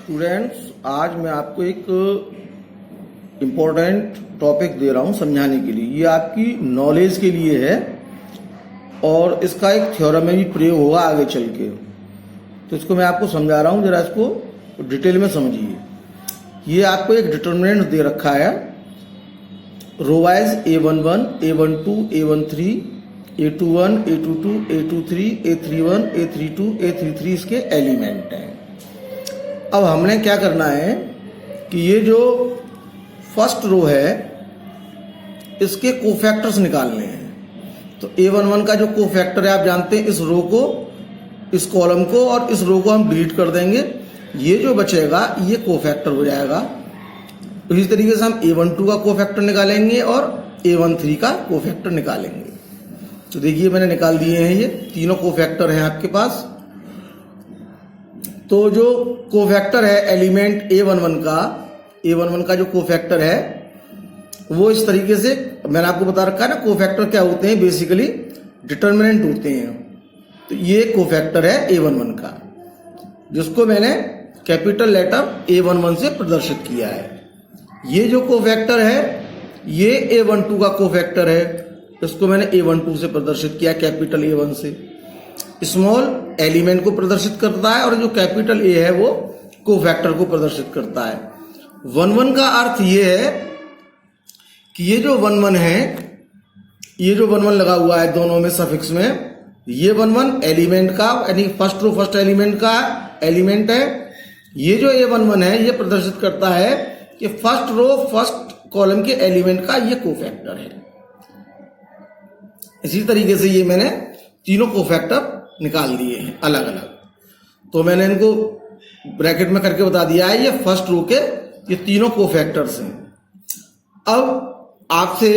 Students, आज मैं आपको एक इम्पोर्टेंट टॉपिक दे रहा हूँ समझाने के लिए। ये आपकी नॉलेज के लिए है और इसका एक थ्योरम में भी प्रयोग होगा आगे चल के। तो इसको मैं आपको समझा रहा हूँ, जरा इसको डिटेल में समझिए। ये आपको एक डिटर्मिनेंट दे रखा है, row wise A11, A12, A13, A21, A22, A23, A31, A32, A33 इसके एलिमेंट हैं। अब हमने क्या करना है कि ये जो फर्स्ट रो है इसके कोफैक्टर्स निकालने हैं। तो A11 का जो कोफैक्टर है आप जानते हैं, इस रो को, इस कॉलम को और इस रो को हम डिलीट कर देंगे। ये जो बचेगा ये कोफैक्टर हो जाएगा। तो इसी तरीके से हम A12 का कोफैक्टर निकालेंगे और A13 का कोफैक्टर निकालेंगे। तो देखिए मैंने निकाल दिए हैं, ये तीनों कोफैक्टर हैं आपके पास। तो जो कोफैक्टर है एलिमेंट A11 का जो कोफैक्टर है वो इस तरीके से मैंने आपको बता रखा है ना। कोफैक्टर क्या होते हैं, बेसिकली डिटर्मिनेंट होते हैं। तो ये कोफैक्टर है A11 का, जिसको मैंने कैपिटल लेटर A11 से प्रदर्शित किया है। ये जो कोफैक्टर है ये A12 का कोफैक्टर है, इसको मैंने A12 से प्रदर्शित किया कैपिटल A1 से। स्मॉल एलिमेंट को प्रदर्शित करता है और जो कैपिटल A है वो कोफैक्टर को प्रदर्शित करता है। 1-1 का अर्थ ये है कि ये जो 1-1 है, ये जो 1-1 लगा हुआ है दोनों में सफिक्स में, ये 1-1 एलिमेंट का यानी फर्स्ट रो फर्स्ट एलिमेंट का एलिमेंट है। ये जो A11 है ये प्रदर्शित करता है कि फर्स्ट रो फर्स्ट कॉलम के एलिमेंट का ये कोफैक्टर है। इसी तरीके से ये मैंने तीनों कोफैक्टर निकाल दिए हैं अलग अलग। तो मैंने इनको ब्रैकेट में करके बता दिया है, ये फर्स्ट रो के ये तीनों कोफैक्टर्स हैं। अब आपसे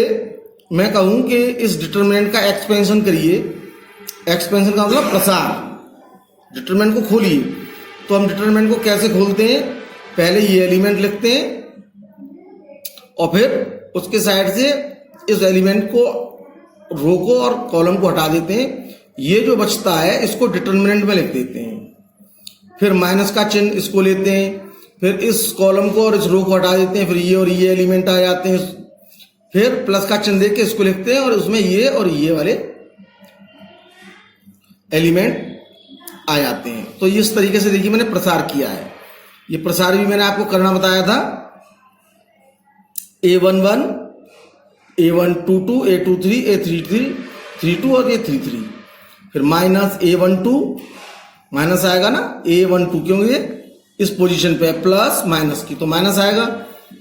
मैं कहूं कि इस डिटरमिनेंट का एक्सपेंशन करिए। एक्सपेंशन का मतलब प्रसार। डिटरमिनेंट को खोलिए। तो हम डिटरमिनेंट को कैसे खोलते हैं, पहले ये एलिमेंट लिखते हैं और फिर उसके साइड से इस एलिमेंट को, रो को और कॉलम को हटा देते हैं। ये जो बचता है इसको डिटरमिनेंट में लिख देते हैं। फिर माइनस का चिन्ह इसको लेते हैं, फिर इस कॉलम को और इस रो को हटा देते हैं, फिर ये और ये एलिमेंट आ जाते हैं। फिर प्लस का चिन्ह देके इसको लिखते हैं और उसमें ये और ये वाले एलिमेंट आ जाते हैं। तो इस तरीके से देखिए मैंने प्रसार किया है। ये प्रसार भी मैंने आपको करना बताया था। A11, A122, A23, A32 और A33। फिर माइनस A12, माइनस आएगा ना A12 क्योंकि ये इस पोजीशन पे है प्लस माइनस की, तो माइनस आएगा।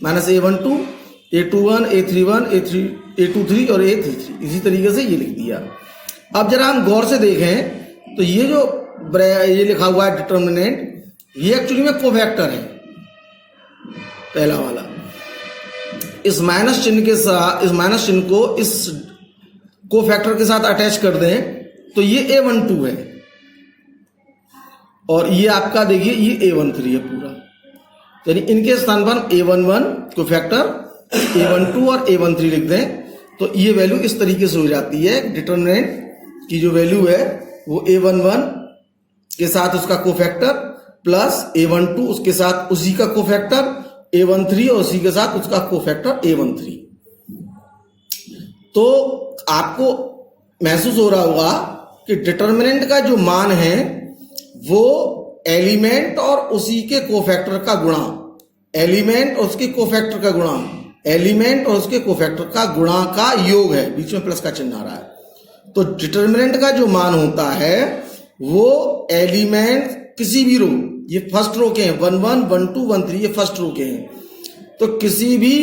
Minus A12, A21, A31, A23 और A33। इसी तरीके से ये लिख दिया। अब जरा हम गौर से देखें तो ये जो ये लिखा हुआ है डिटर्मिनेंट, ये एक्चुअली में कोफैक्टर है पहला वाला। इस माइनस चिन्ह के साथ, इस माइनस चिन्ह को इस कोफैक्टर के साथ अटैच कर दें तो ये A12 है और ये आपका देखिए ये A13 है पूरा। यानी इनके स्थान पर A11 कोफैक्टर, A12 और A13 लिख दें तो ये वैल्यू इस तरीके से हो जाती है। डिटर्मिनेंट की जो वैल्यू है वो A11 के साथ उसका कोफैक्टर प्लस A12 उसके साथ उसी का कोफैक्टर A13 और उसी के साथ उसका कोफैक्टर A13। तो आपको महसूस हो रहा होगा कि डिटर्मिनेंट का जो मान है वो एलिमेंट और उसी के कोफैक्टर का गुणा, एलिमेंट और उसके कोफैक्टर का गुणा, एलिमेंट और उसके कोफैक्टर का गुणा का योग है। बीच में प्लस का चिन्ह आ रहा है। तो डिटर्मिनेंट का जो मान होता है वो एलिमेंट किसी भी रो, ये फर्स्ट रो के हैं 1-1, 1-2, 1-3, ये फर्स्ट रो के हैं। तो किसी भी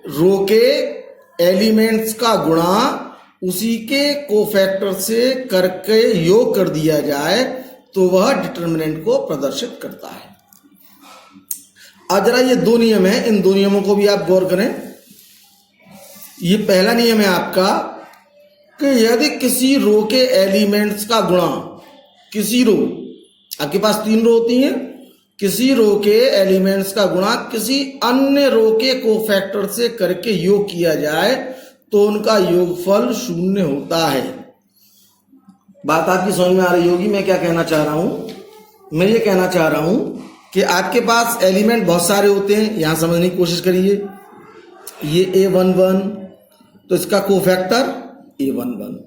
रो के एलिमेंट्स का गुणा उसी के कोफैक्टर से करके योग कर दिया जाए तो वह डिटर्मिनेंट को प्रदर्शित करता है। अब जरा ये दो नियम है, इन दो नियमों को भी आप गौर करें। ये पहला नियम है आपका कि यदि किसी रो के एलिमेंट्स का गुणा, किसी रो, आपके पास 3 रो होती हैं, किसी रो के एलिमेंट्स का गुणा किसी अन्य रो के कोफैक्टर से करके योग किया जाए तो उनका योगफल 0 होता है। बात आपकी समझ में आ रही होगी मैं क्या कहना चाह रहा हूं। मैं ये कहना चाह रहा हूं कि आपके पास एलिमेंट बहुत सारे होते हैं, यहां समझने की कोशिश करिए। ये A11 तो इसका कोफैक्टर A11,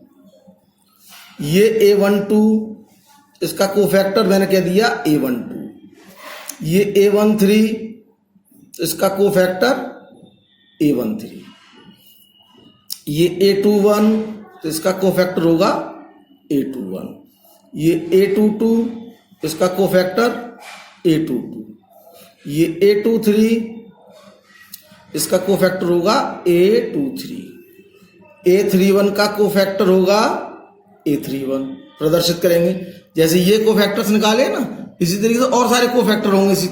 ये A12 इसका कोफैक्टर मैंने कह दिया A12, ये A13 इसका कोफैक्टर A13, ये A21 तो इसका कोफैक्टर होगा A21, ये A22 इसका कोफैक्टर A22, ये A23 इसका कोफैक्टर होगा A23, A31 का कोफैक्टर होगा A31। प्रदर्शित करेंगे जैसे ये कोफैक्टर्स निकाले ना, इसी तरीके से और सारे कोफैक्टर होंगे इसी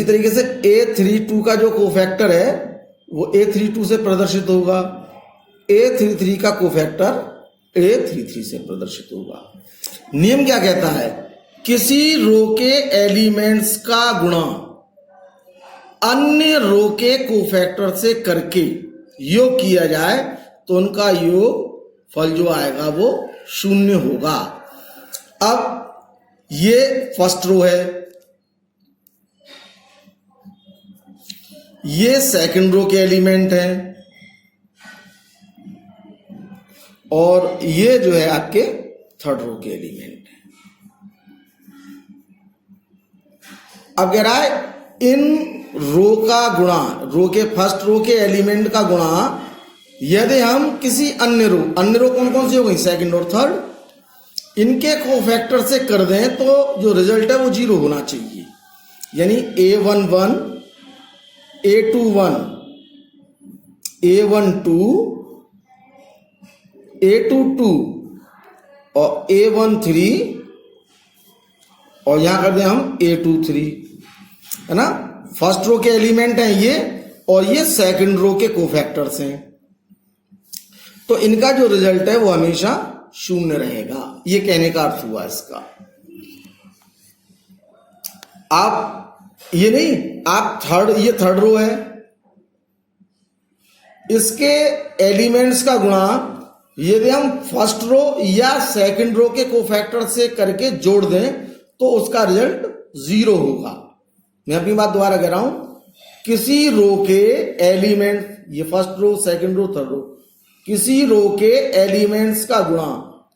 तरीके से A32 का जो कोफैक्टर है वो A32 से प्रदर्शित होगा, A33 का कोफैक्टर A33 से प्रदर्शित होगा। नियम क्या कहता है? किसी रो के एलिमेंट्स का गुणा अन्य रो के कोफैक्टर से करके योग किया जाए तो उनका योग फल जो आएगा वो 0 होगा। अब ये फर्स्ट रो है, ये सेकंड रो के एलिमेंट है, और ये जो है आपके थर्ड रो के एलिमेंट है। अब कह रहा है इन रो का गुणा, रो के फर्स्ट रो के एलिमेंट का गुणा यदि हम किसी अन्य रो कौन कौन सी हो गई? सेकंड और थर्ड, इनके कोफैक्टर से कर दें तो जो रिजल्ट है वो 0 होना चाहिए। यानी A11, A21, A12, A22 और A13 और यहां कर दें हम A23, है ना। फर्स्ट रो के एलिमेंट हैं ये, और ये सेकंड रो के कोफैक्टर्स हैं, तो इनका जो रिजल्ट है वो हमेशा 0 रहेगा। ये कहने का अर्थ हुआ इसका। आप ये नहीं, आप ये थर्ड रो है, इसके एलिमेंट्स का गुणा यदि हम फर्स्ट रो या सेकंड रो के कोफैक्टर से करके जोड़ दें तो उसका रिजल्ट 0 होगा। मैं अपनी बात दोबारा कह रहा हूं, किसी रो के एलिमेंट, ये first row, second row, third row, किसी रो के एलिमेंट्स का गुणा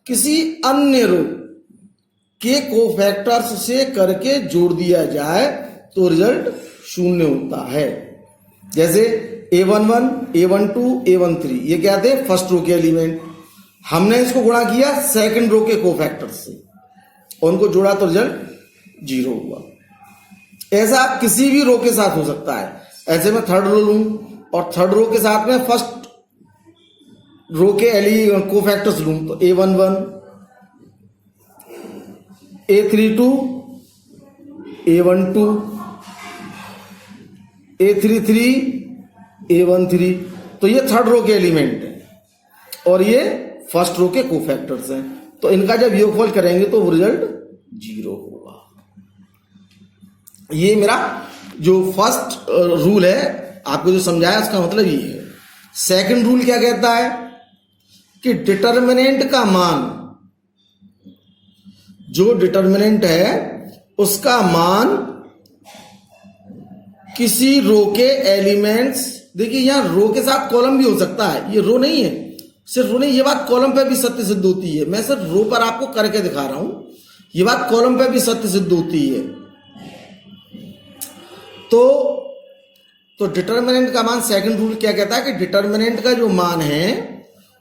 किसी अन्य रो के कोफैक्टर्स से करके जोड़ दिया जाए तो रिजल्ट 0 होता है। जैसे A11, A12, A13 ये क्या थे? फर्स्ट रो के एलिमेंट। हमने इसको गुणा किया सेकंड रो के कोफैक्टर से और उनको जोड़ा तो रिजल्ट 0 हुआ। ऐसा आप किसी भी रो के साथ हो सकता है। ऐसे मैं थर्ड रो लूं और थर्ड रो के साथ में फर्स्ट रो के कोफैक्टर्स लूं तो A11, A32, A12, A33, A13, तो ये थर्ड रो के एलिमेंट है और ये फर्स्ट रो के कोफैक्टर्स हैं। तो इनका जब योगफल करेंगे तो वो रिजल्ट 0 होगा। ये मेरा जो फर्स्ट रूल है आपको जो समझाया उसका मतलब ये है। सेकंड रूल क्या कहता है कि डिटर्मिनेंट का मान, जो डिटर्मिनेंट है उसका मान किसी रो के एलिमेंट्स, देखिए यहां रो के साथ कॉलम भी हो सकता है, ये रो नहीं है, सिर्फ रो नहीं, ये बात कॉलम पे भी सत्य सिद्ध होती है। मैं सिर्फ रो पर आपको करके दिखा रहा हूं, ये बात कॉलम पे भी सत्य सिद्ध होती है। तो डिटर्मिनेंट का मान, सेकंड रूल क्या कहता है कि डिटर्मिनेंट का जो मान है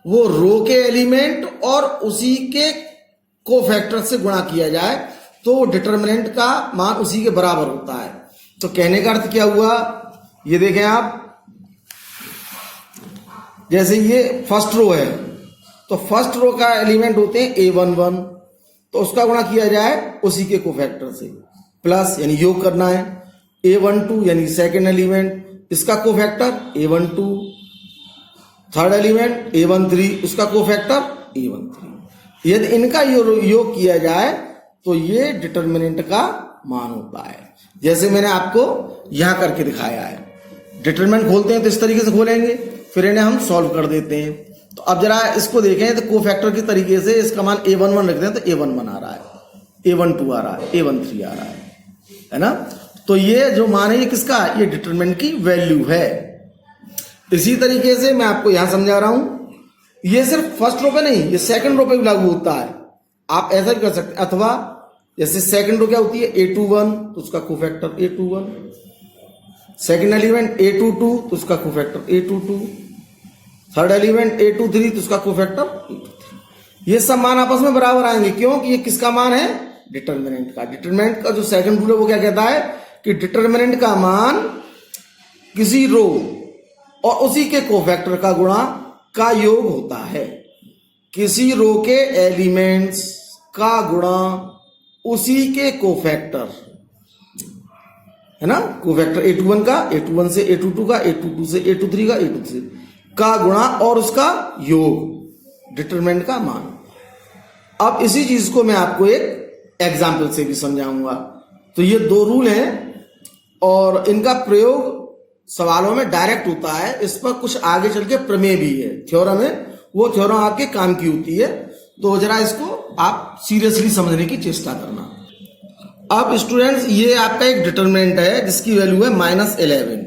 वो रो के एलिमेंट और उसी के कोफैक्टर से गुणा किया जाए तो डिटर्मिनेंट का मान उसी के बराबर होता है। तो कहने का अर्थ क्या हुआ, ये देखें आप, जैसे ये फर्स्ट रो है तो फर्स्ट रो का एलिमेंट होते हैं A11, तो उसका गुणा किया जाए उसी के कोफैक्टर से, प्लस यानी योग करना है A12 यानी सेकंड एलिमेंट, इसका cofactor A12, third element A13, उसका कोफैक्टर A13। यदि इनका योग किया जाए तो ये डिटर्मिनेंट का मान होता है। जैसे मैंने आपको यहां करके दिखाया है, डिटरमिनेंट खोलते हैं तो इस तरीके से खोलेंगे, फिर इन्हें हम सॉल्व कर देते हैं। तो अब जरा इसको देखें तो कोफैक्टर के तरीके से इसका मान A11 रख दें तो A11 आ रहा है, A12 आ रहा है, A13 आ रहा है ना। तो ये जो मान है ये किसका, ये डिटरमिनेंट की वैल्यू है। इसी तरीके से मैं आपको यहां समझा रहा हूं, ये सिर्फ फर्स्ट रो पे नहीं, ये सेकंड रो पे भी लागू होता है। आप ऐसा भी कर सकते हैं, अथवा जैसे सेकंड रो क्या होती है, A21 तो उसका cofactor A21, second element A22 तो उसका cofactor A22, third element A23 तो उसका कोफैक्टर A23। ये सब मान आपस में बराबर आएंगे, क्यों कि ये किसका मान है, डिटरमिनेंट का। डिटरमिनेंट का जो सेकंड रूल है वो क्या कहता है कि डिटरमिनेंट का मान किसी रो और उसी के कोफैक्टर का गुणा का योग होता है। किसी रो के एलिमेंट्स का गुणा उसी के कोफैक्टर, है ना, कोफैक्टर A21 का, A21 से A22 का, A22 से A23 का, A23 का गुणा और उसका योग, डिटरमिनेंट का मान। अब इसी चीज को मैं आपको एक एग्जाम्पल से भी समझाऊंगा। तो ये दो रूल हैं और इनका प्रयोग सवालों में डायरेक्ट होता है। इस पर कुछ आगे चल के प्रमेय भी है, थ्योरम है, वो थ्योरम आपके काम की होती है। तो जरा इसको आप सीरियसली समझने की चेष्टा करना। अब स्टूडेंट्स, ये आपका एक डिटरमिनेंट है जिसकी वैल्यू है -11,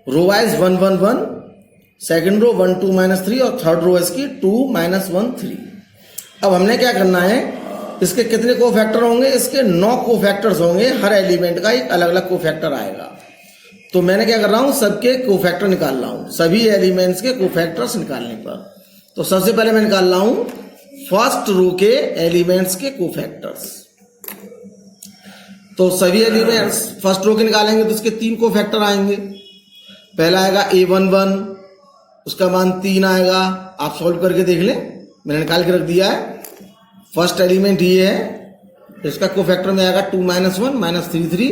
रो वाइज 1 1 1, सेकेंड रो 1 2 -3 और थर्ड रो इसकी 2 -1 3। अब हमने क्या करना है, इसके कितने कोफैक्टर होंगे, इसके 9 कोफैक्टर्स होंगे, हर एलिमेंट का एक अलग अलग कोफैक्टर आएगा। तो मैंने क्या कर रहा हूं, सबके कोफैक्टर निकाल रहा हूं, सभी एलिमेंट्स के कोफैक्टर्स निकालने पर। तो सबसे पहले मैं निकाल रहा हूं फर्स्ट रो के एलिमेंट्स के कोफैक्टर्स। तो सभी एलिमेंट्स फर्स्ट रो के निकालेंगे तो इसके 3 कोफैक्टर आएंगे। पहला आएगा A11, उसका मान 3 आएगा। आप सॉल्व करके देख लें, मैंने निकाल के रख दिया है। फर्स्ट एलिमेंट ये है, इसका कोफैक्टर में आएगा 2 -1 -3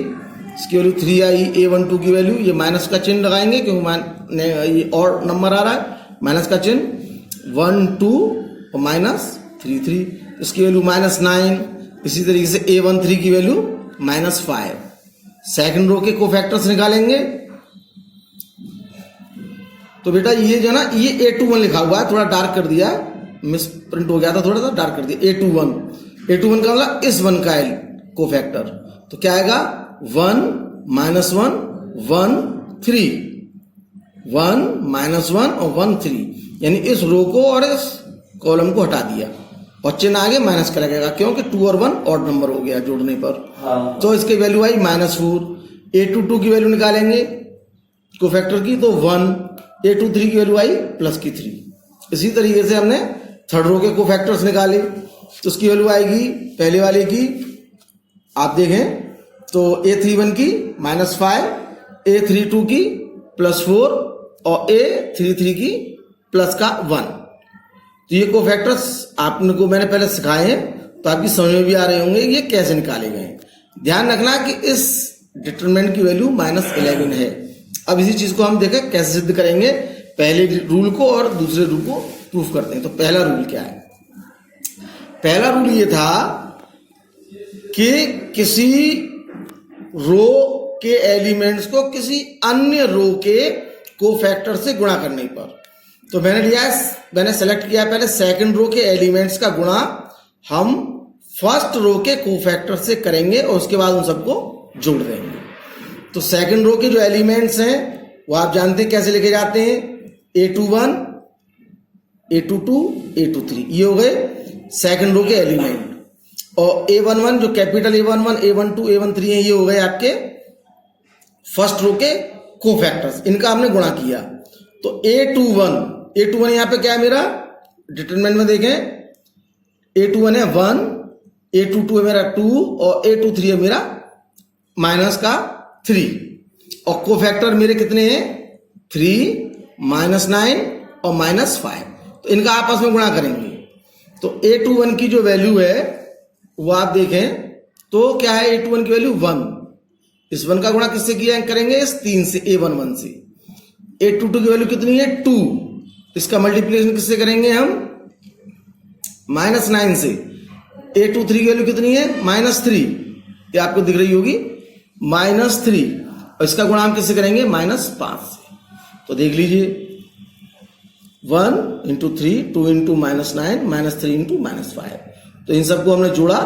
इसकी वैल्यू 3 आई। A12 की वैल्यू, ये माइनस का चिन्ह लगाएंगे क्योंकि ये और नंबर आ रहा है, माइनस का चिन्ह 1 2 और -3 इसकी वैल्यू -9। इसी तरीके से A13 की वैल्यू -5। सेकंड रो के कोफैक्टर्स निकालेंगे। तो बेटा ये जो ना, ये A21 लिखा हुआ है, थोड़ा डार्क कर दिया, मिस प्रिंट हो गया था, थोड़ा सा डार्क कर दिया। A21 का मतलब इस 1 का कोफैक्टर, तो क्या आएगा 1 -1 1 3, 1 -1 और 1 3, यानी इस रो को और इस कॉलम को हटा दिया और चिन्ह आगे माइनस का लगेगा क्योंकि 2 और 1 ऑड नंबर हो गया जोड़ने पर। तो इसकी वैल्यू आई -4। A22 की वैल्यू निकालेंगे कोफैक्टर की, तो 1। A23 की वैल्यू आई +3। इसी तरीके से हमने थर्ड रो के कोफैक्टर्स निकाले, तो उसकी वैल्यू आएगी पहले वाले की, आप देखें तो A31 की -5, A32 की +4 और A33 की +1। तो ये कोफैक्टर्स आपने को मैंने पहले सिखाए हैं, तो आपकी समझ में भी आ रहे होंगे ये कैसे निकाले गए। ध्यान रखना कि इस डिटरमिनेंट की वैल्यू -11 है। अब इसी चीज को हम देखें कैसे सिद्ध करेंगे, पहले रूल को और दूसरे रूल को प्रूफ करते हैं। तो पहला रूल क्या है, पहला रूल ये था कि किसी रो के एलिमेंट्स को किसी अन्य रो के कोफैक्टर से गुणा करने पर, तो मैंने सेलेक्ट किया पहले सेकंड रो के एलिमेंट्स का गुणा हम फर्स्ट रो के कोफैक्टर से करेंगे और उसके बाद उन सबको जोड़ देंगे। तो सेकंड रो के जो एलिमेंट्स हैं वो आप जानते हैं कैसे लिखे जाते हैं, A21 A22 A23, ये हो गए सेकंड रो के एलिमेंट। और A11 जो कैपिटल A11 A12 A13 है, ये हो गए आपके फर्स्ट रो के कोफैक्टर्स, इनका हमने गुणा किया। तो A21 यहाँ पे क्या है मेरा डिटरमिनेंट में देखें, A21 है 1, A22 है मेरा 2 और A23 है मेरा -3। और कोफैक्टर मेरे कितने हैं 3, -9 और -5। तो इनका आपस में गुणा करेंगे। तो A21 की जो वैल्यू है वो आप देखें तो क्या है, A21 की वैल्यू 1, इस 1 का गुणा किससे किया करेंगे, इस 3 से, A11 से। A22 की वैल्यू कितनी है 2, इसका मल्टीप्लिकेशन किससे करेंगे हम, -9 से। A23 की वैल्यू कितनी है -3, ये आपको दिख रही होगी -3, और इसका गुणा हम किससे करेंगे -5 से। तो देख लीजिए 1 × 3 2 × -9 -3 × -5। तो इन सबको हमने जोड़ा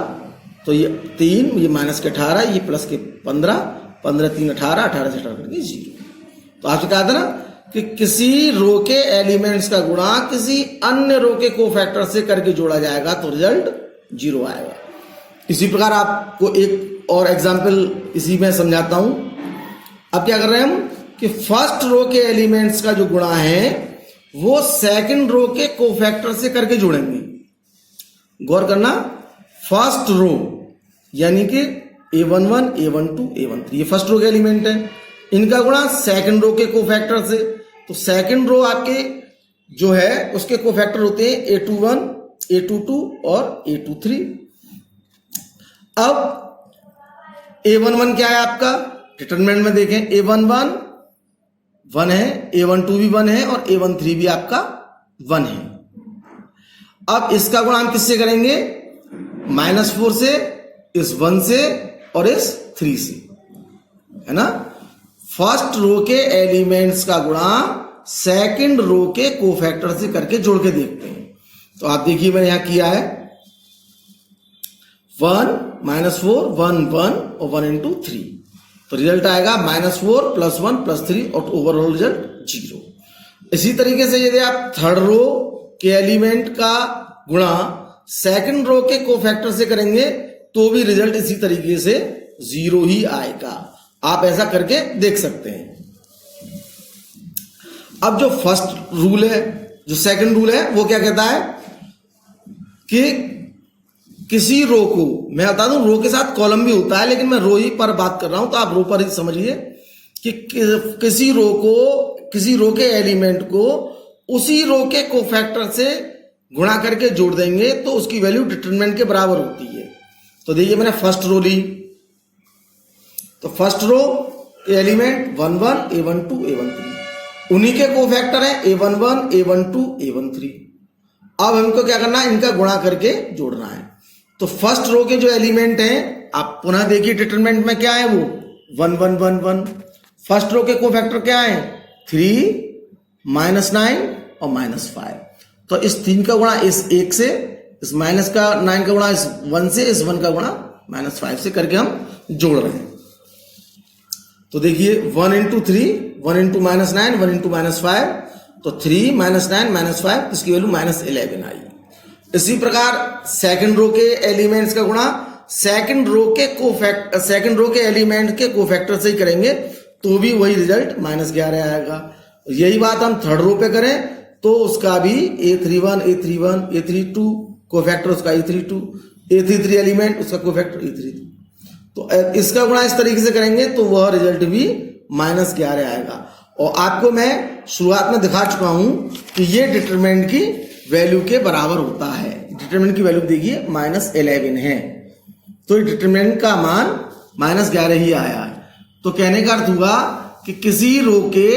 तो ये 3, ये माइनस के 18, ये प्लस के 15, 15 3 18, 18 से 18 करके 0। तो आपसे कहा था ना कि किसी रो के एलिमेंट्स का गुणा किसी अन्य रो के कोफैक्टर से करके जोड़ा जाएगा तो रिजल्ट 0 आएगा। इसी प्रकार आपको एक और एग्जाम्पल इसी में समझाता हूं। अब क्या कर रहे हैं हम कि फर्स्ट रो के एलिमेंट्स का जो गुणा है वो सेकंड रो के कोफैक्टर से करके जोड़ेंगे। गौर करना, फर्स्ट रो यानी कि a11, a12, a13 ये फर्स्ट रो के एलिमेंट है, इनका गुणा सेकंड रो के कोफैक्टर से। तो सेकंड रो आपके जो है उसके कोफैक्टर होते हैं a21, a22 और a23। अब a11 क्या है आपका, डिटरमिनेंट में देखें a11 1 है, a12 भी 1 है और a13 भी आपका 1 है। अब इसका गुणा हम किससे करेंगे, -4 से, इस 1 से और इस 3 से, है ना। फर्स्ट रो के एलिमेंट्स का गुणा सेकंड रो के कोफैक्टर से करके जोड़ के देखते हैं। तो आप देखिए मैंने यहां किया है 1 -4 1 1 और 1 into 3, तो रिजल्ट आएगा -4 +1 +3 और ओवरऑल रिजल्ट 0। इसी तरीके से यदि आप थर्ड रो के एलिमेंट का गुणा सेकंड रो के कोफैक्टर से करेंगे तो भी रिजल्ट इसी तरीके से 0 ही आएगा। आप ऐसा करके देख सकते हैं। अब जो फर्स्ट रूल है, जो सेकंड रूल है, वो क्या कहता है कि किसी रो को, मैं बता दूं रो के साथ कॉलम भी होता है लेकिन मैं रो ही पर बात कर रहा हूं तो आप रो पर ही समझिए कि किसी रो के एलिमेंट को उसी रो के कोफैक्टर से गुणा करके जोड़ देंगे तो उसकी वैल्यू डिटरमिनेंट के बराबर होती है। तो देखिए मैंने फर्स्ट रो ली, तो फर्स्ट रो के एलिमेंट 1 1 a12 a13, उन्हीं के कोफैक्टर है a11 a12 a13। अब हमको क्या करना है, इनका गुणा करके जोड़ना है। तो फर्स्ट रो के जो एलिमेंट हैं आप पुनः देखिए डिटरमिनेंट में क्या है, वो 1 1 1 1। फर्स्ट रो के कोफैक्टर क्या है 3 -9 और -5। तो इस 3 का गुणा इस 1 से, इस -9 का गुणा इस 1 से, इस 1 का गुणा -5 से करके हम जोड़ रहे हैं। तो देखिए 1 into 3 1 into -9 1 into -5, तो 3 -9 -5 इसकी वैल्यू -11 आई। इसी प्रकार सेकंड रो के एलिमेंट्स का गुणा सेकंड रो के एलिमेंट के कोफैक्टर से ही करेंगे तो भी वही रिजल्ट -11 आएगा। यही बात हम थर्ड रो पे करें तो उसका भी a31 a31 a32 कोफैक्टर उसका a32, a33 एलिमेंट उसका कोफैक्टर a33। तो इसका गुणा इस तरीके से करेंगे तो वह रिजल्ट भी -11 आएगा। और आपको मैं शुरुआत में दिखा चुका हूं कि ये डिटरमिनेंट की वैल्यू के बराबर होता है। डिटरमिनेंट की वैल्यू देखिए -11 है, तो डिटरमिनेंट का मान -11 ही आया है। तो कहने का अर्थ हुआ कि किसी रो के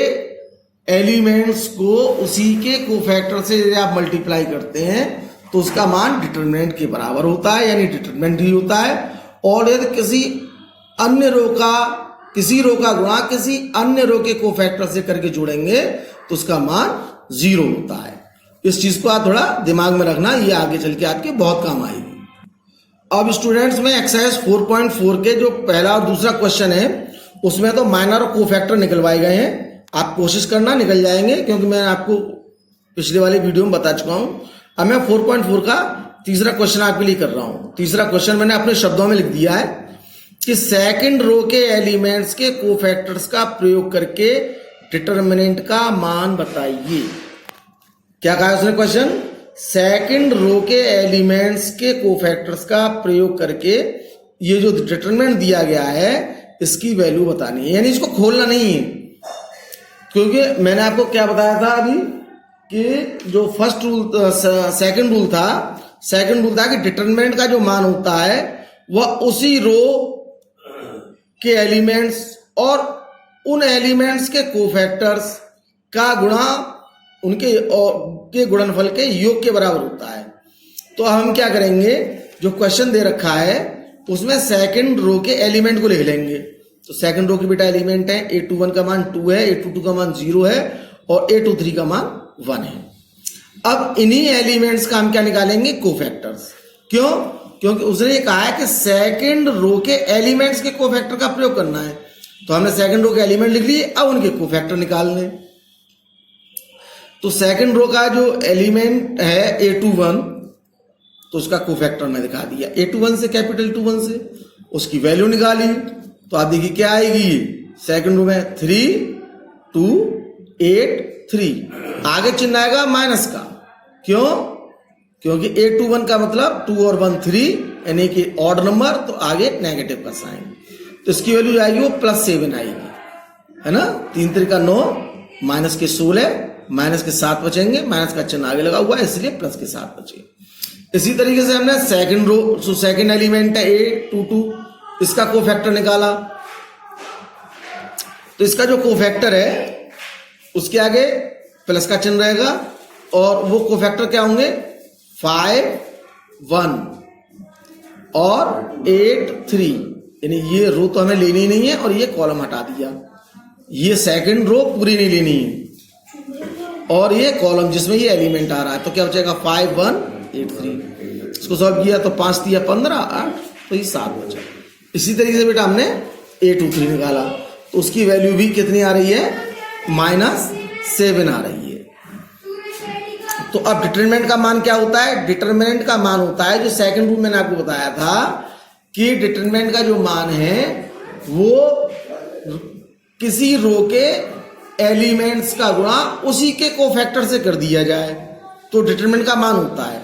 एलिमेंट्स को उसी के कोफैक्टर से यदि आप मल्टीप्लाई करते हैं तो उसका मान डिटरमिनेंट के बराबर होता है, यानी डिटरमिनेंट ही होता है। और यदि किसी रो का गुणा किसी अन्य रो के कोफैक्टर से करके जोड़ेंगे तो उसका मान 0 होता है। इस चीज को आप थोड़ा दिमाग में रखना, ये आगे चल के आपके बहुत काम आएगी। अब स्टूडेंट्स में एक्सरसाइज 4.4 के जो पहला और दूसरा क्वेश्चन है उसमें तो माइनर और कोफैक्टर निकलवाए गए हैं। आप कोशिश करना निकल जाएंगे क्योंकि मैं आपको पिछले वाले वीडियो में बता चुका हूं। अब मैं 4.4 का तीसरा क्वेश्चन आपके लिए कर रहा हूं। तीसरा क्वेश्चन मैंने अपने शब्दों में लिख दिया है कि सेकंड रो के एलिमेंट्स के कोफैक्टर्स का प्रयोग करके डिटरमिनेंट का मान बताइए। क्या कहा उसने क्वेश्चन, सेकंड रो के एलिमेंट्स के कोफैक्टर्स का प्रयोग करके ये जो डिटरमिनेंट दिया गया है इसकी वैल्यू बतानी है, यानी इसको खोलना नहीं है। क्योंकि मैंने आपको क्या बताया था अभी कि जो फर्स्ट रूल सेकंड रूल था कि डिटरमिनेंट का जो मान होता है वह उसी रो के एलिमेंट्स और उन एलिमेंट्स के कोफैक्टर्स का गुणा उनके गुणनफल के योग के बराबर होता है। तो हम क्या करेंगे, जो क्वेश्चन दे रखा है उसमें सेकंड रो के एलिमेंट को लिख लेंगे। तो सेकंड रो के बेटा एलिमेंट है a21 का मान 2 है, a22 का मान 0 है और a23 का मान 1 है। अब इन्हीं एलिमेंट्स का हम क्या निकालेंगे, कोफैक्टर्स। क्यों, क्योंकि उसने ये कहा है कि सेकंड रो के एलिमेंट्स के कोफैक्टर का प्रयोग करना है। तो हमने सेकंड रो के एलिमेंट लिख लिए, अब उनके कोफैक्टर निकालने। तो सेकंड रो का जो एलिमेंट है A21, तो उसका कोफैक्टर मैं दिखा दिया A21 से, कैपिटल 21 से, उसकी वैल्यू निकाली। तो आप देखिए क्या आएगी, ये सेकंड रो में 3 2 8 3, आगे चिन्ह आएगा माइनस का। क्यों? क्योंकि A21 का मतलब 2 और 1 3, यानी कि ऑड नंबर, तो आगे नेगेटिव का साइन। तो इसकी वैल्यू आएगी वो +7 आएगी, है ना। 3 3 का 9, माइनस के 16, माइनस के 7 बचेंगे, माइनस का चिन्ह आगे लगा हुआ है इसलिए प्लस के 7 बचे। इसी तरीके से हमने सेकंड रो, जो सेकंड एलिमेंट है A22, इसका कोफैक्टर निकाला। तो इसका जो कोफैक्टर है उसके आगे प्लस का चिन्ह रहेगा, और वो कोफैक्टर क्या होंगे, 5 1 और 8 3, यानी ये रो तो हमें लेनी नहीं है और ये कॉलम हटा दिया। ये सेकंड रो पूरी नहीं लेनी है, और ये कॉलम जिसमें ये एलिमेंट आ रहा है। तो क्या बचेगा, 5 1 8 3। इसको सॉल्व किया तो 5 3 15 8, तो ये 7 बचा। इसी तरीके से बेटा हमने A23 निकाला, तो उसकी वैल्यू भी कितनी आ रही है, -7 आ रही है। तो अब डिटरमिनेंट का मान क्या होता है, डिटरमिनेंट का मान होता है जो सेकंड रूल मैंने आपको बताया था कि डिटरमिनेंट का जो मान है वो किसी रो के एलिमेंट्स का गुणा उसी के कोफैक्टर से कर दिया जाए, तो डिटरमिनेंट का मान होता है।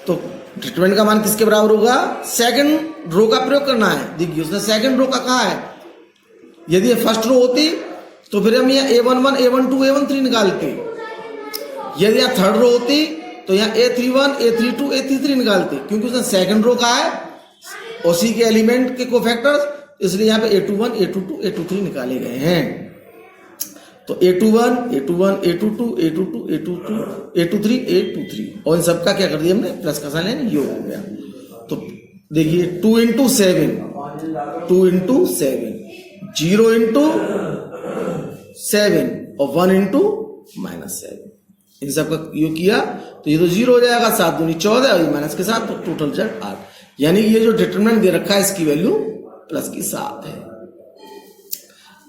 तो डिटरमिनेंट का मान किसके बराबर होगा, सेकंड रो का प्रयोग करना है। देखिए उसने सेकंड रो का कहा है, यदि ये फर्स्ट रो होती तो फिर हम यहाँ A11 A12 A13 निकालते। यदि यहाँ थर्ड रो होती तो यहाँ A31 A32 A33 निकालते, क्योंकि उसने सेकंड रो कहा है उसी के एलिमेंट के कोफैक्टर्स, इसलिए यहाँ पे A21 A22 A23 निकाले गए हैं। तो A21 A21 A22 A22 A22 A23 A23, और इन सबका क्या कर दिया हमने, प्लस का साइन लेना, योग हो गया। तो देखिए 2 × 7 2 × 7, 0 × 7 और 1 × -7, इन सब का योग किया तो ये तो 0 हो जाएगा, 7 दूनी 14 और माइनस के 7, तो टोटल रिजल्ट 8। यानी ये जो डिटरमिनेंट दे रखा है इसकी वैल्यू +7 है।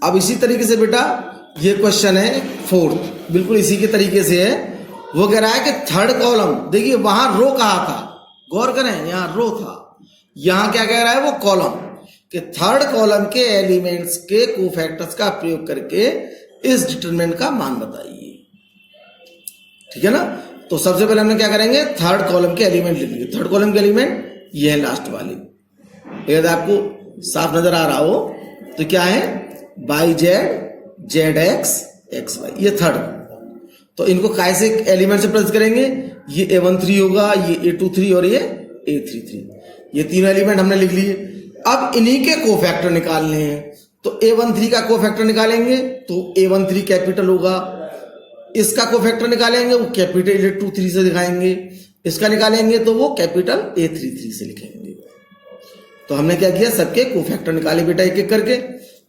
अब इसी तरीके से बेटा ये क्वेश्चन है 4th, बिल्कुल इसी के तरीके से है। वो कह रहा है कि थर्ड कॉलम, देखिए वहां रो कहा था, गौर करें यहां रो था, यहां क्या कह रहा है वो कॉलम, कि थर्ड कॉलम के एलिमेंट्स के कोफैक्टर्स का प्रयोग करके इस डिटरमिनेंट का मान बताइए। ठीक है ना। तो सबसे पहले हमने क्या करेंगे, थर्ड कॉलम के एलिमेंट लिख लेंगे। थर्ड कॉलम के एलिमेंट ये है लास्ट वाली, यदि आपको साफ नजर आ रहा हो तो क्या है, YZ ZX XY, ये थर्ड। तो इनको कैसे एलिमेंट से प्लस करेंगे, ये A13 होगा, ये A23 और ये A33, ये तीनों एलिमेंट हमने लिख लिए। अब इन्हीं के कोफैक्टर निकालने हैं, तो A13 का कोफैक्टर निकालेंगे तो A13 कैपिटल होगा, इसका कोफैक्टर निकालेंगे वो कैपिटल A23 से दिखाएंगे, इसका निकालेंगे तो वो कैपिटल A33 से लिखेंगे। तो हमने क्या किया, सबके कोफैक्टर निकाले बेटा एक एक करके।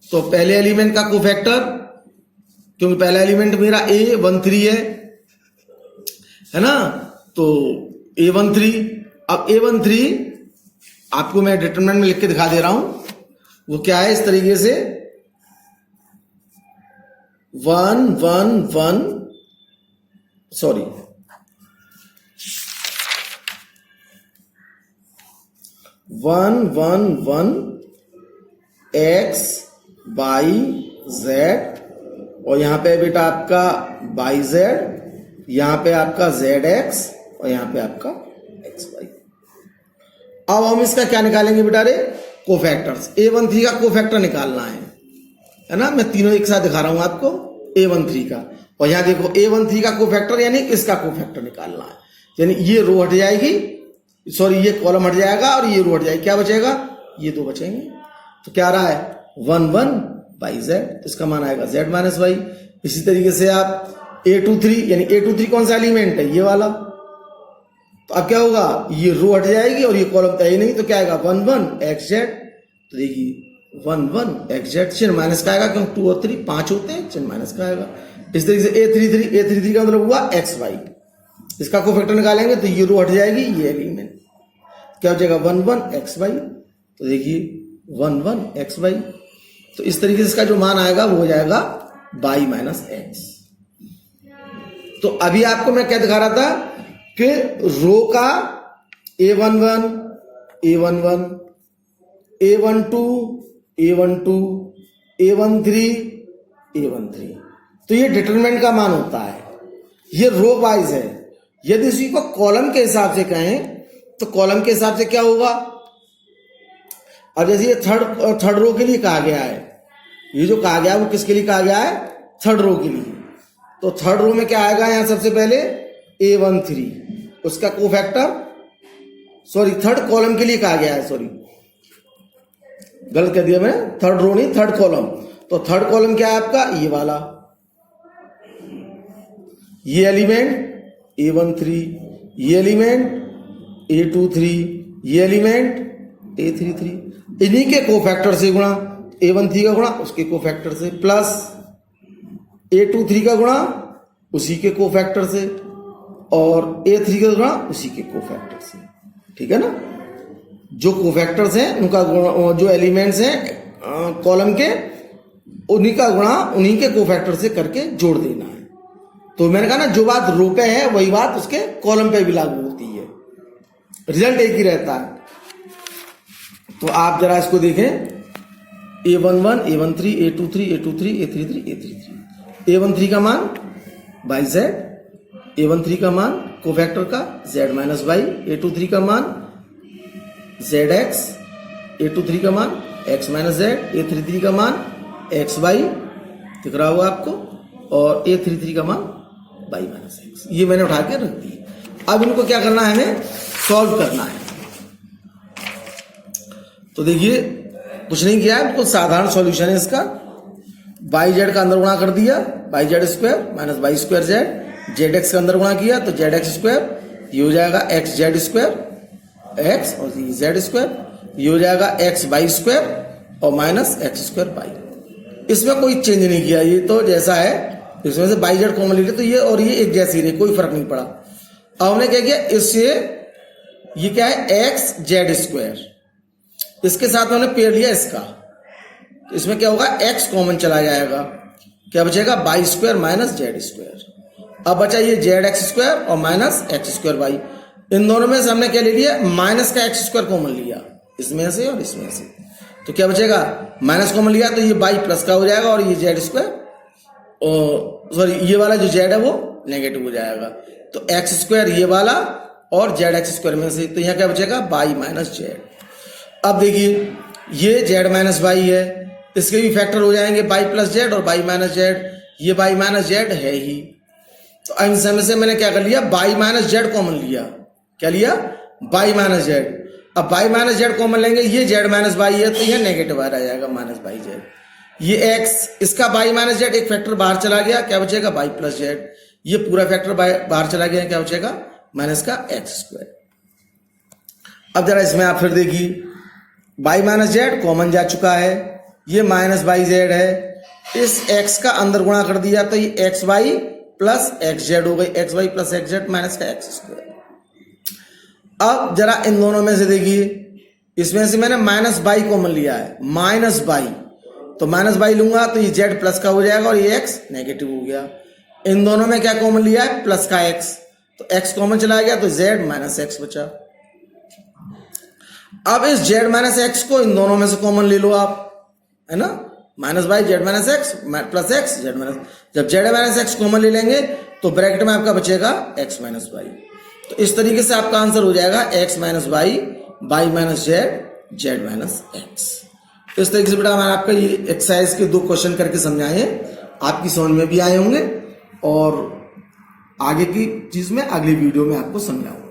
तो पहले एलिमेंट का कोफैक्टर, क्योंकि पहला एलिमेंट मेरा A13 है ना, तो A13। अब A13 आपको मैं डिटरमिनेंट में लिख के दिखा दे रहा हूं, वो क्या है इस तरीके से 1 1 1 सॉरी 1 1 1 X Y Z, और यहां पे बेटा आपका YZ, यहां पे आपका ZX और यहां पे आपका XY। अब हम इसका क्या निकालेंगे बेटा, रे कोफैक्टर्स। A13 का कोफैक्टर निकालना है ना, मैं तीनों एक साथ दिखा रहा हूं आपको A13 का, और यहां देखो A13 का कोफैक्टर यानी इसका कोफैक्टर निकालना है, यानी ये रो हट जाएगी, सॉरी ये कॉलम हट जाएगा और ये रो हट जाएगी, क्या बचेगा, ये दो बचेंगे। तो क्या आ रहा है 1 1 YZ, इसका मान आएगा Z - Y। इसी तरीके से आप A23, यानी A23 कौन सा एलिमेंट है, ये वाला, तो अब क्या होगा, ये रो हट जाएगी और ये कॉलम तो है ही नहीं, तो क्या आएगा 1 1 XZ। तो देखिए 1 1 XZ, चिन्ह माइनस का आएगा, क्योंकि 2 और 3 5 होते हैं, चिन्ह माइनस का आएगा। इस तरीके से A33 का मतलब हुआ XY, इसका कोफैक्टर निकालेंगे तो ये रो हट जाएगी, ये एलिमेंट। क्या हो जाएगा 1 1 एक्स वाई। तो देखिए 1 1 एक्स वाई, तो इस तरीके से इसका जो मान आएगा वो हो जाएगा वाई माइनस एक्स। तो अभी आपको मैं क्या दिखा रहा था कि रो का A11 A11 A12 A12 A13 A13, तो ये डिटरमिनेंट का मान होता है, ये रो वाइज है। यदि इसी को कॉलम के हिसाब से कहें तो कॉलम के हिसाब से क्या होगा, अब जैसे ये थर्ड रो के लिए कहा गया है, ये जो कहा गया है वो किसके लिए कहा गया है, थर्ड रो के लिए। तो थर्ड रो में क्या आएगा, यहां सबसे पहले A13, उसका कोफैक्टर, सॉरी थर्ड कॉलम के लिए कहा गया है, सॉरी गलत कह दिया मैंने, थर्ड रो नहीं थर्ड कॉलम। तो थर्ड कॉलम क्या है आपका, ये वाला, ये एलिमेंट A13, ये एलिमेंट A23, ये एलिमेंट A33, इन्हीं के कोफैक्टर से गुणा, A13 का गुणा उसके कोफैक्टर से, प्लस A23 का गुणा उसी के कोफैक्टर से, और A3 का गुणा उसी के कोफैक्टर से। ठीक है ना, जो कोफैक्टर्स हैं उनका गुणा, जो एलिमेंट्स हैं कॉलम के, उन्हीं का गुणा उन्हीं के कोफैक्टर से करके जोड़ देना है। तो मैंने कहा ना, जो बात रो पे है वही बात उसके कॉलम पे भी लागू होती है, रिजल्ट एक ही रहता है। तो आप जरा इसको देखें, A11 A13 A23 A23 A33 A33, A13 का मान बाई जेड, A13 का मान कोफैक्टर का z माइनस वाई, A23 का मान जेड एक्स, A23 का मान x माइनस जेड, A33 का मान एक्स वाई दिख रहा होगा आपको, और A33 का मान वाई माइनस एक्स। ये मैंने उठा के रख दी। अब इनको क्या करना है, हमें सॉल्व करना है। तो देखिए कुछ नहीं किया है, बिल्कुल साधारण सॉल्यूशन है इसका। वाई जेड का अंदर गुणा कर दिया, y z square minus y square z, z x का अंदर गुणा किया तो जेड एक्स स्क्वायर, ये हो जाएगा एक्स जेड स्क्वायर एक्स, और ये जेड स्क्वायर, ये हो जाएगा एक्स वाई स्क्वायर और माइनस एक्स स्क्वायर वाई। इसमें कोई चेंज नहीं किया, ये तो जैसा है, इसमें से वाई जेड कॉमन ले लिया तो ये और ये एक जैसे ही रहे, कोई फर्क नहीं पड़ा। अब हमने क्या किया, इससे ये क्या है एक्स जेड स्क्वायर, इसके साथ हमने पेयर लिया इसका, इसमें क्या होगा x कॉमन चला जाएगा, क्या बचेगा y square minus z square. अब बचा ये जेड एक्स स्क्वायर और माइनस एक्स स्क्वायर वाई, इन दोनों में से हमने क्या ले लिया, माइनस का एक्स स्क्वायर कॉमन लिया इसमें से और इसमें से, तो क्या बचेगा माइनस कॉमन लिया तो ये वाई प्लस का हो जाएगा, और ये जेड स्क्वायर, सॉरी ये वाला जो जेड है वो नेगेटिव हो जाएगा, तो एक्स स्क्वायर ये वाला और जेड एक्स स्क्वायर में से, तो यहाँ क्या बचेगा वाई माइनस जेड। अब देखिए ये जेड माइनस वाई है, इसके भी फैक्टर हो जाएंगे वाई प्लस जेड और वाई माइनस जेड, ये वाई माइनस जेड है ही, तो इन समय से मैंने क्या कर लिया, वाई माइनस जेड कॉमन लिया, क्या लिया वाई माइनस जेड। अब वाई माइनस जेड कॉमन लेंगे, ये जेड माइनस वाई है तो यह नेगेटिव आ जाएगा माइनस वाई जेड, ये एक्स, इसका वाई माइनस जेड एक फैक्टर बाहर चला गया, क्या बचेगा वाई प्लस जेड, ये पूरा फैक्टर बाहर चला गया, क्या बचेगा माइनस का एक्स स्क्वायर। अब जरा इसमें आप फिर देखिए, वाई माइनस जेड कॉमन जा चुका है, ये माइनस वाई जेड है, इस x का अंदर गुणा कर दिया तो ये x y plus x z हो गई, x y plus x z minus का एक्स स्क्वायर। अब जरा इन दोनों में से देखिए, इसमें से मैंने माइनस वाई कॉमन लिया है, माइनस वाई, तो माइनस वाई लूंगा तो ये जेड प्लस का हो जाएगा और ये एक्स नेगेटिव हो गया। इन दोनों में क्या कॉमन लिया है, प्लस का एक्स, तो एक्स कॉमन चला गया तो जेड माइनस एक्स बचा। अब इस जेड माइनस एक्स को इन दोनों में से कॉमन ले लो आप, है ना, minus y z minus x plus x z minus, जब जेड माइनस एक्स कॉमन ले लेंगे तो ब्रैकेट में आपका बचेगा एक्स माइनस वाई। तो इस तरीके से आपका आंसर हो जाएगा x minus y, y minus z, z minus x. इस तरीके से बेटा मैंने आपका ये एक्सरसाइज के 2 क्वेश्चन करके समझाए हैं, आपकी समझ में भी आए होंगे, और आगे की चीज में अगली वीडियो में आपको समझाऊंगा।